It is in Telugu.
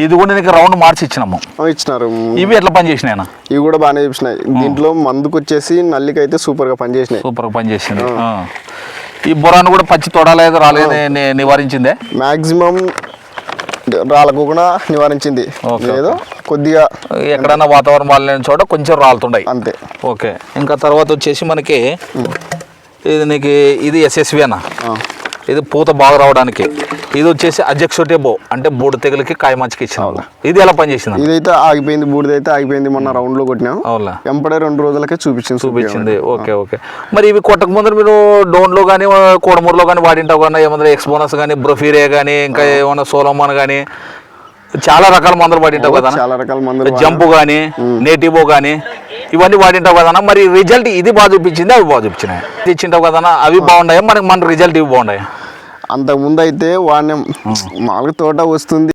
ఇది కూడా నీకు రౌండ్ మార్చి ఇచ్చినాము. ఇచ్చినారు. ఇవి ఎట్లా పని చేసినాయి? ఇవి కూడా బాగానే చూసినాయి. దీంట్లో మందుకు వచ్చేసి నల్లికి అయితే సూపర్ గా పనిచేసినాయి. సూపర్ గా పనిచేసింది. ఈ బొరాను కూడా పచ్చి తొడలేదు రాలేదు నివారించిందే. మాక్సిమం రాలకుండా నివారించింది. ఏదో కొద్దిగా ఎక్కడైనా వాతావరణం బాగాలేని చోట కొంచెం రాలుతుండయి అంతే. ఓకే. ఇంకా తర్వాత వచ్చేసి మనకి ఇది నీకు ఇది ఎస్ఎస్వి అన్న. ఇది పూత బాగా రావడానికి. ఇది వచ్చేసి అధ్యక్షుటేబో అంటే బూడి తెగులకి కాయ మంచికి ఇచ్చిన. ఇది ఎలా పనిచేసింది? ఇదైతే ఆగిపోయింది, బూడిదైతే ఆగిపోయింది. మొన్న రౌండ్ లో కొట్టినాం. అవునా? వెంపడే 2 రోజులకే చూపించింది. Okay okay. మరి ఇవి కొట్టక ముందర మీరు డోన్లో కానీ కోడమూరులో కానీ వాడింటావు కానీ ఏమన్నా ఎక్స్బోనస్ కానీ బ్రోఫీరే కానీ ఇంకా ఏమన్నా సోలోమాన్ కానీ చాలా రకాల మందులు వాడింటావు కదా? చాలా రకాల మందులు, జంపు కానీ నేటివో కానీ ఇవన్నీ వాడింటావు కదన్నా. మరి రిజల్ట్ ఇది బాగా చూపించింది, అవి బాగా చూపించినాయి. ఇచ్చింటావు కదన్నా, అవి బాగున్నాయి. మనకి మన రిజల్ట్ ఇవి బాగున్నాయి. అంతకుముందు అయితే వాడిని మామూలుగా తోట వస్తుంది